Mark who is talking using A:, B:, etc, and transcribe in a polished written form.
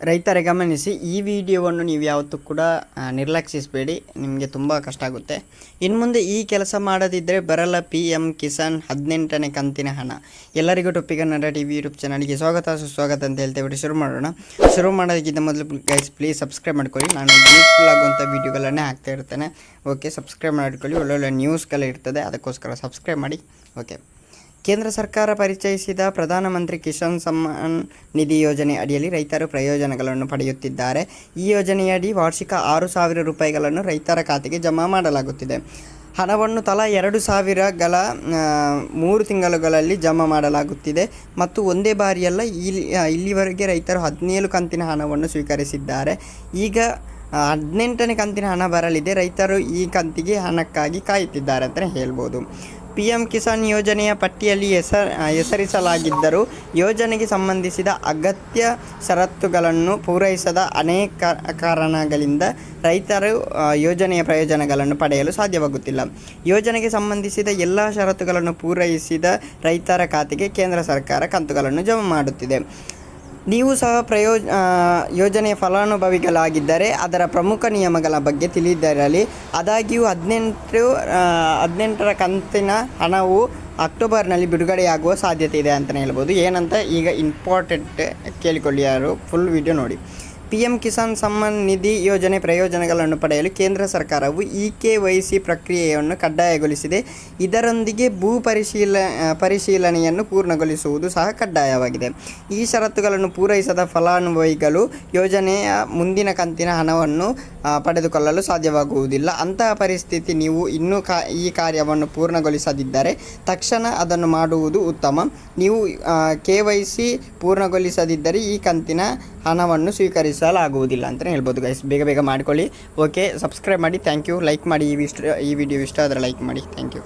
A: ರೈತರೇ ಗಮನಿಸಿ, ಈ ವಿಡಿಯೋವನ್ನು ನೀವು ಯಾವತ್ತೂ ಕೂಡ ನಿರ್ಲಕ್ಷಿಸಬೇಡಿ. ನಿಮಗೆ ತುಂಬ ಕಷ್ಟ ಆಗುತ್ತೆ. ಇನ್ನು ಮುಂದೆ ಈ ಕೆಲಸ ಮಾಡದಿದ್ದರೆ ಬರಲ್ಲ PM ಕಿಸಾನ್ 18ನೇ ಕಂತಿನ ಹಣ. ಎಲ್ಲರಿಗೂ ಟೊಪ್ಪಿ ಕನ್ನಡ TV ಯೂಟ್ಯೂಬ್ ಚಾನಲ್ಗೆ ಸುಸ್ವಾಗತ ಅಂತ ಹೇಳ್ತೇವೆ. ಶುರು ಮಾಡೋದಕ್ಕಿಂತ ಮೊದಲು ಗೈಸ್ ಪ್ಲೀಸ್ ಸಬ್ಸ್ಕ್ರೈಬ್ ಮಾಡ್ಕೊಳ್ಳಿ. ನಾನು ಯೂಸ್ಫುಲ್ ಆಗುವಂಥ ವೀಡಿಯೋಗಳನ್ನೇ ಹಾಕ್ತಾ ಇರ್ತೇನೆ. ಓಕೆ, ಸಬ್ಸ್ಕ್ರೈಬ್ ಮಾಡ್ಕೊಳ್ಳಿ. ಒಳ್ಳೊಳ್ಳೆ ನ್ಯೂಸ್ಗಳು ಇರ್ತದೆ, ಅದಕ್ಕೋಸ್ಕರ ಸಬ್ಸ್ಕ್ರೈಬ್ ಮಾಡಿ. ಓಕೆ, ಕೇಂದ್ರ ಸರ್ಕಾರ ಪರಿಚಯಿಸಿದ ಪ್ರಧಾನಮಂತ್ರಿ ಕಿಸಾನ್ ಸಮ್ಮಾನ್ ನಿಧಿ ಯೋಜನೆ ಅಡಿಯಲ್ಲಿ ರೈತರು ಪ್ರಯೋಜನಗಳನ್ನು ಪಡೆಯುತ್ತಿದ್ದಾರೆ. ಈ ಯೋಜನೆಯಡಿ ವಾರ್ಷಿಕ 6,000 ರೂಪಾಯಿಗಳನ್ನು ರೈತರ ಖಾತೆಗೆ ಜಮಾ ಮಾಡಲಾಗುತ್ತಿದೆ. ಹಣವನ್ನು ತಲಾ 2,000ಗಳ 3 ತಿಂಗಳುಗಳಲ್ಲಿ ಜಮಾ ಮಾಡಲಾಗುತ್ತಿದೆ ಮತ್ತು ಒಂದೇ ಬಾರಿಯಲ್ಲ. ಇಲ್ಲಿವರೆಗೆ ರೈತರು 17 ಕಂತಿನ ಹಣವನ್ನು ಸ್ವೀಕರಿಸಿದ್ದಾರೆ. ಈಗ 18ನೇ ಕಂತಿನ ಹಣ ಬರಲಿದೆ. ರೈತರು ಈ ಕಂತಿಗೆ ಹಣಕ್ಕಾಗಿ ಕಾಯುತ್ತಿದ್ದಾರೆ ಅಂತಲೇ ಹೇಳ್ಬೋದು. PM ಕಿಸಾನ್ ಯೋಜನೆಯ ಪಟ್ಟಿಯಲ್ಲಿ ಹೆಸರಿಸಲಾಗಿದ್ದರೂ ಯೋಜನೆಗೆ ಸಂಬಂಧಿಸಿದ ಅಗತ್ಯ ಷರತ್ತುಗಳನ್ನು ಪೂರೈಸದ ಅನೇಕ ಕಾರಣಗಳಿಂದ ರೈತರು ಯೋಜನೆಯ ಪ್ರಯೋಜನಗಳನ್ನು ಪಡೆಯಲು ಸಾಧ್ಯವಾಗುತ್ತಿಲ್ಲ. ಯೋಜನೆಗೆ ಸಂಬಂಧಿಸಿದ ಎಲ್ಲ ಷರತ್ತುಗಳನ್ನು ಪೂರೈಸಿದ ರೈತರ ಖಾತೆಗೆ ಕೇಂದ್ರ ಸರ್ಕಾರ ಕಂತುಗಳನ್ನು ಜಮಾ ಮಾಡುತ್ತಿದೆ. ನೀವು ಸಹ ಯೋಜನೆಯ ಫಲಾನುಭವಿಗಳಾಗಿದ್ದರೆ ಅದರ ಪ್ರಮುಖ ನಿಯಮಗಳ ಬಗ್ಗೆ ತಿಳಿದಿರಲಿ. ಆದಾಗ್ಯೂ 18ರ ಕಂತಿನ ಹಣವು ಅಕ್ಟೋಬರ್ನಲ್ಲಿ ಬಿಡುಗಡೆಯಾಗುವ ಸಾಧ್ಯತೆ ಇದೆ ಅಂತಲೇ ಹೇಳ್ಬೋದು. ಏನಂತ ಈಗ ಇಂಪಾರ್ಟೆಂಟ್ ಕೇಳಿಕೊಳ್ಳಿ, ಯಾರು ಫುಲ್ ವಿಡಿಯೋ ನೋಡಿ. PM ಕಿಸಾನ್ ಸಮ್ಮಾನ್ ನಿಧಿ ಯೋಜನೆ ಪ್ರಯೋಜನಗಳನ್ನು ಪಡೆಯಲು ಕೇಂದ್ರ ಸರ್ಕಾರವು KYC ಪ್ರಕ್ರಿಯೆಯನ್ನು ಕಡ್ಡಾಯಗೊಳಿಸಿದೆ. ಇದರೊಂದಿಗೆ ಭೂ ಪರಿಶೀಲನೆಯನ್ನು ಪೂರ್ಣಗೊಳಿಸುವುದು ಸಹ ಕಡ್ಡಾಯವಾಗಿದೆ. ಈ ಷರತ್ತುಗಳನ್ನು ಪೂರೈಸದ ಫಲಾನುಭವಿಗಳು ಯೋಜನೆಯ ಮುಂದಿನ ಕಂತಿನ ಹಣವನ್ನು ಪಡೆದುಕೊಳ್ಳಲು ಸಾಧ್ಯವಾಗುವುದಿಲ್ಲ. ಅಂತಹ ಪರಿಸ್ಥಿತಿ ನೀವು ಇನ್ನೂ ಈ ಕಾರ್ಯವನ್ನು ಪೂರ್ಣಗೊಳಿಸದಿದ್ದರೆ ತಕ್ಷಣ ಅದನ್ನು ಮಾಡುವುದು ಉತ್ತಮ. ನೀವು KYC ಪೂರ್ಣಗೊಳಿಸದಿದ್ದರೆ ಈ ಕಂತಿನ ಹಣವನ್ನು ಸ್ವೀಕರಿಸಲಾಗುವುದಿಲ್ಲ ಅಂತಲೇ ಹೇಳ್ಬೋದು. ಗೈಸ್ ಬೇಗ ಮಾಡಿಕೊಳ್ಳಿ. ಓಕೆ, ಸಬ್ಸ್ಕ್ರೈಬ್ ಮಾಡಿ. Thank you. ಲೈಕ್ ಮಾಡಿ. ಈ ವಿಡಿಯೋ ಇಷ್ಟ ಆದರೆ ಲೈಕ್ ಮಾಡಿ. Thank you.